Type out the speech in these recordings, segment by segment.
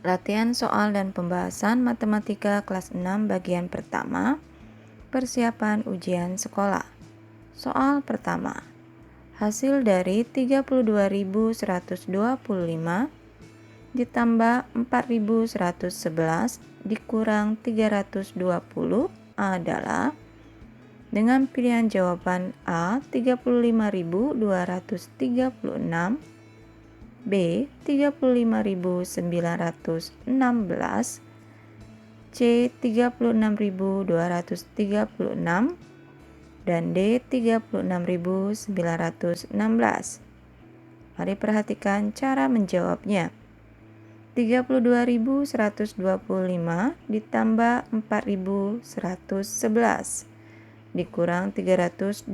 Latihan soal dan pembahasan matematika kelas 6 bagian pertama, persiapan ujian sekolah. Soal pertama, hasil dari 32.125 ditambah 4.111 dikurang 320 adalah, dengan pilihan jawaban A 35.236, B 35.916, C 36.236, dan D 36.916. Mari perhatikan cara menjawabnya. 32.125 ditambah 4.111 dikurang 320.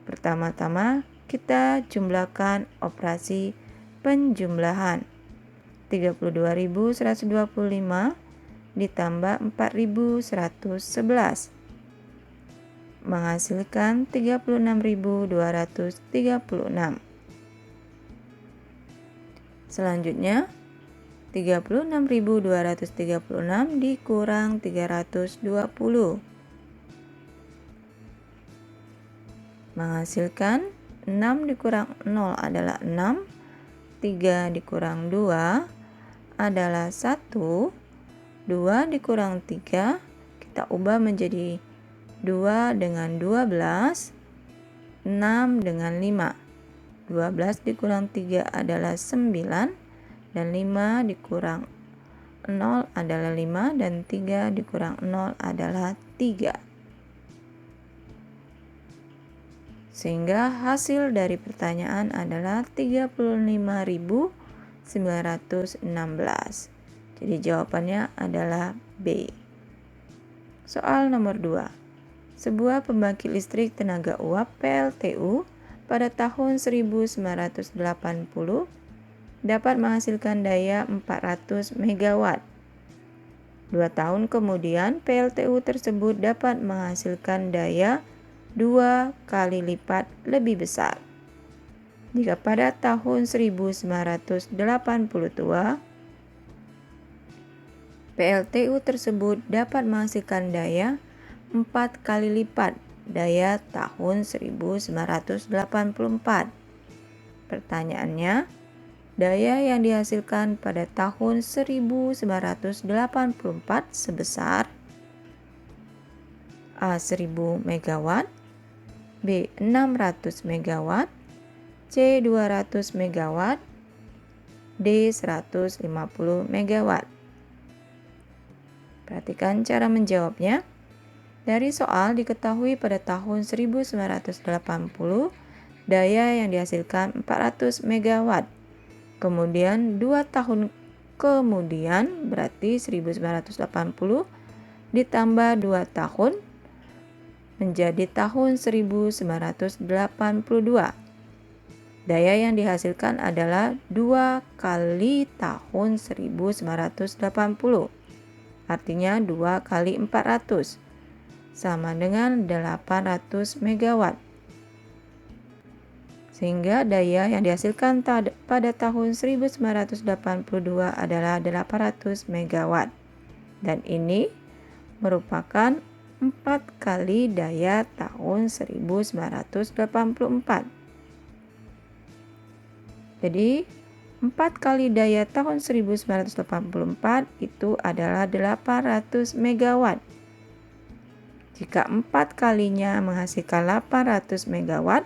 Pertama-tama kita jumlahkan operasi penjumlahan. 32.125 ditambah 4.111 menghasilkan 36.236. Selanjutnya, 36.236 dikurang 320 menghasilkan 6 dikurang 0 adalah 6, 3 dikurang 2 adalah 1, 2 dikurang 3 kita ubah menjadi 2 dengan 12, 6 dengan 5. 12 dikurang 3 adalah 9, dan 5 dikurang 0 adalah 5, dan 3 dikurang 0 adalah 3. Sehingga hasil dari pertanyaan adalah 35.916. Jadi jawabannya adalah B. Soal nomor 2. Sebuah pembangkit listrik tenaga uap PLTU pada tahun 1980 dapat menghasilkan daya 400 MW. 2 tahun kemudian PLTU tersebut dapat menghasilkan daya 2 kali lipat lebih besar. Jika pada tahun 1982 PLTU tersebut dapat menghasilkan daya 4 kali lipat daya tahun 1984. Pertanyaannya, daya yang dihasilkan pada tahun 1984 sebesar A 1000 MW, B 600 MW, C 200 MW, D 150 MW. Perhatikan cara menjawabnya. Dari soal diketahui pada tahun 1980 daya yang dihasilkan 400 MW. Kemudian 2 tahun kemudian berarti 1980 ditambah 2 tahun menjadi tahun 1982. Daya yang dihasilkan adalah 2 kali tahun 1980. Artinya 2 kali 400 sama dengan 800 MW. Sehingga daya yang dihasilkan pada tahun 1982 adalah 800 MW. Dan ini merupakan 4 kali daya tahun 1984. Jadi 4 kali daya tahun 1984 itu adalah 800 MW. Jika 4 kalinya menghasilkan 800 MW,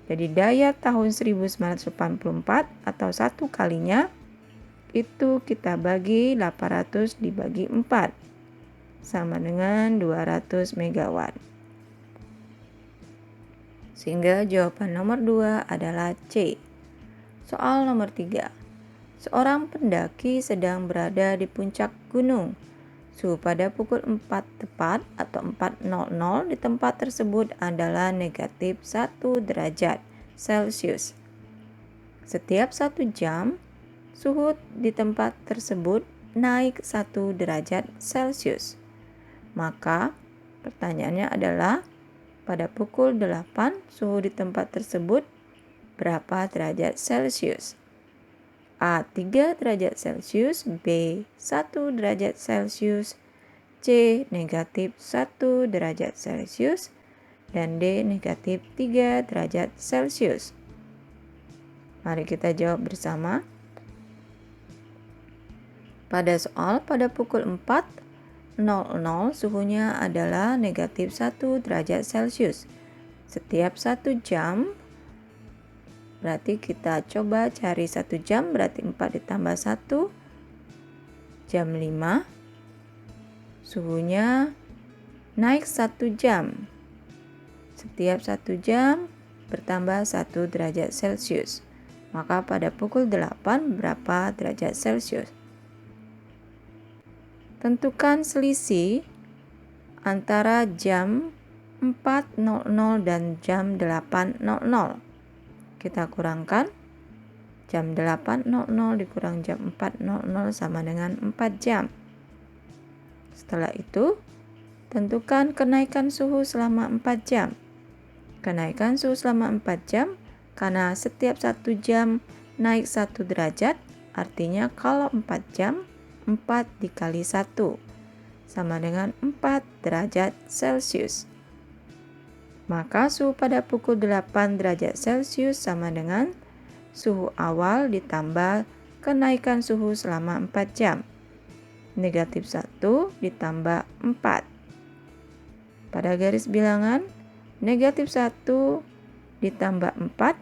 jadi daya tahun 1984 atau 1 kalinya itu kita bagi 800 dibagi 4 sama dengan 200 MW. Sehingga jawaban nomor 2 adalah C. Soal nomor 3. Seorang pendaki sedang berada di puncak gunung. Suhu pada pukul 4 tepat atau 4.00 di tempat tersebut adalah negatif 1 derajat Celcius. Setiap 1 jam, suhu di tempat tersebut naik 1 derajat Celcius. Maka pertanyaannya adalah pada pukul 8 suhu di tempat tersebut berapa derajat Celcius? A. 3 derajat Celcius, B. 1 derajat Celcius, C. negatif 1 derajat Celcius, dan D. negatif 3 derajat Celcius. Mari kita jawab bersama. Pada soal pada pukul 4.00 suhunya adalah negatif 1 derajat Celcius. Setiap 1 jam, berarti kita coba cari 1 jam, berarti 4 ditambah 1, jam 5. Suhunya naik 1 jam. Setiap 1 jam bertambah 1 derajat Celcius. Maka pada pukul 8 berapa derajat Celcius? Tentukan selisih antara jam 4.00 dan jam 8.00. Kita kurangkan. Jam 8.00 dikurang jam 4.00 sama dengan 4 jam. Setelah itu, tentukan kenaikan suhu selama 4 jam. Kenaikan suhu selama 4 jam, karena setiap 1 jam naik 1 derajat, artinya kalau 4 jam, 4 dikali 1, sama dengan 4 derajat Celcius. Maka suhu pada pukul 8 derajat Celcius sama dengan suhu awal ditambah kenaikan suhu selama 4 jam. Negatif 1 ditambah 4. Pada garis bilangan, negatif 1 ditambah 4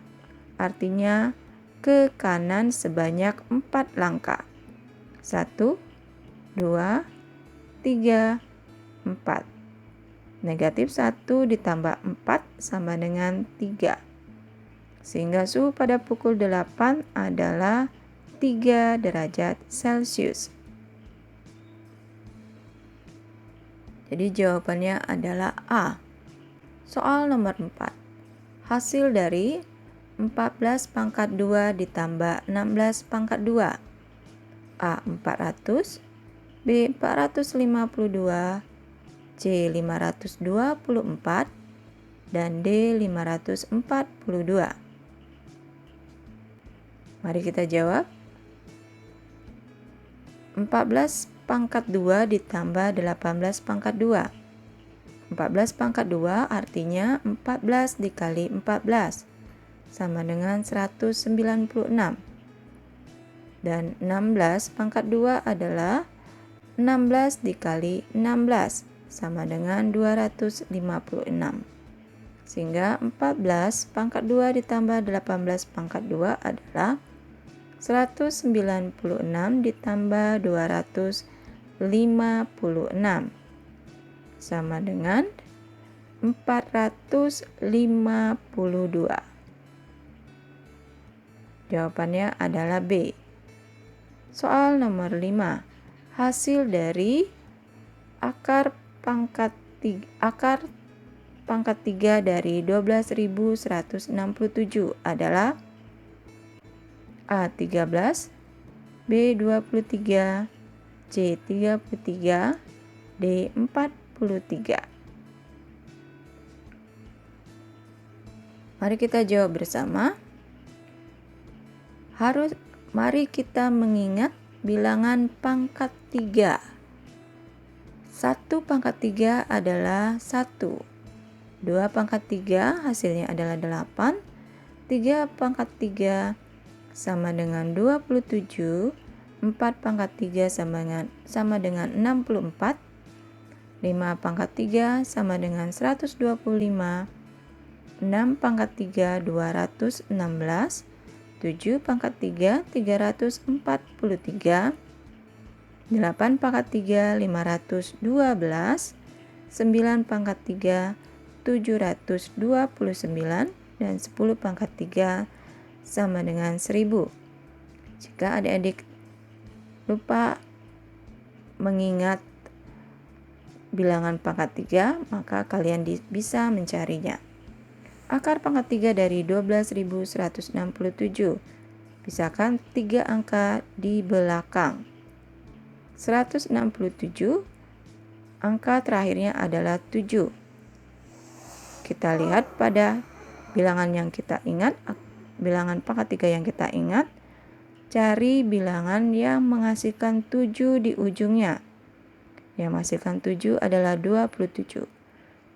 artinya ke kanan sebanyak 4 langkah. 1, 2, 3, 4. Negatif 1 ditambah 4 sama dengan 3. Sehingga suhu pada pukul 8 adalah 3 derajat Celcius. Jadi jawabannya adalah A. Soal nomor 4. Hasil dari 14 pangkat 2 ditambah 16 pangkat 2. A. 400, B. 452, C. 524, dan D. 542. Mari kita jawab. 14 pangkat 2 ditambah 18 pangkat 2. 14 pangkat 2 artinya 14 dikali 14 sama dengan 196. Dan 16 pangkat 2 adalah 16 dikali 16 sama dengan 256. Sehingga 14 pangkat 2 ditambah 18 pangkat 2 adalah 196 ditambah 256 sama dengan 452. Jawabannya adalah B. Soal nomor 5. Hasil dari akar pangkat 3 dari 12.167 adalah A. 13, B. 23, C. 33, D. 43. Mari kita jawab bersama. Mari kita mengingat bilangan pangkat 3. 1 pangkat 3 adalah 1. 2 pangkat 3 hasilnya adalah 8. 3 pangkat 3 sama dengan 27. 4 pangkat 3 sama dengan 64. 5 pangkat 3 sama dengan 125. 6 pangkat 3 216. 7 pangkat 3 343. 8 pangkat 3 512. 9 pangkat 3 729. Dan 10 pangkat 3 sama dengan 1000. Jika adik-adik lupa mengingat bilangan pangkat 3, maka kalian bisa mencarinya. Akar pangkat 3 dari 12.167. Pisahkan 3 angka di belakang. 167, angka terakhirnya adalah 7. Kita lihat pada bilangan yang kita ingat, bilangan pangkat 3 yang kita ingat, cari bilangan yang menghasilkan 7 di ujungnya. Yang menghasilkan 7 adalah 27.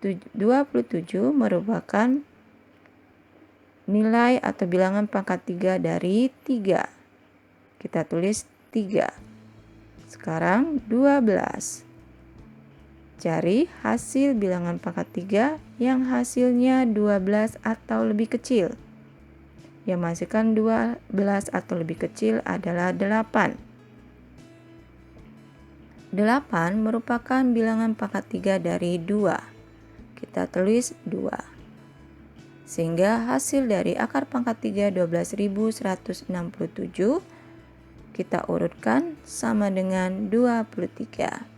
27 merupakan nilai atau bilangan pangkat 3 dari 3. Kita tulis 3. Sekarang 12. Cari hasil bilangan pangkat 3 yang hasilnya 12 atau lebih kecil. Yang menghasilkan 12 atau lebih kecil adalah 8. 8 merupakan bilangan pangkat 3 dari 2. Kita tulis 2. Sehingga hasil dari akar pangkat 3 12.167 kita urutkan sama dengan 23.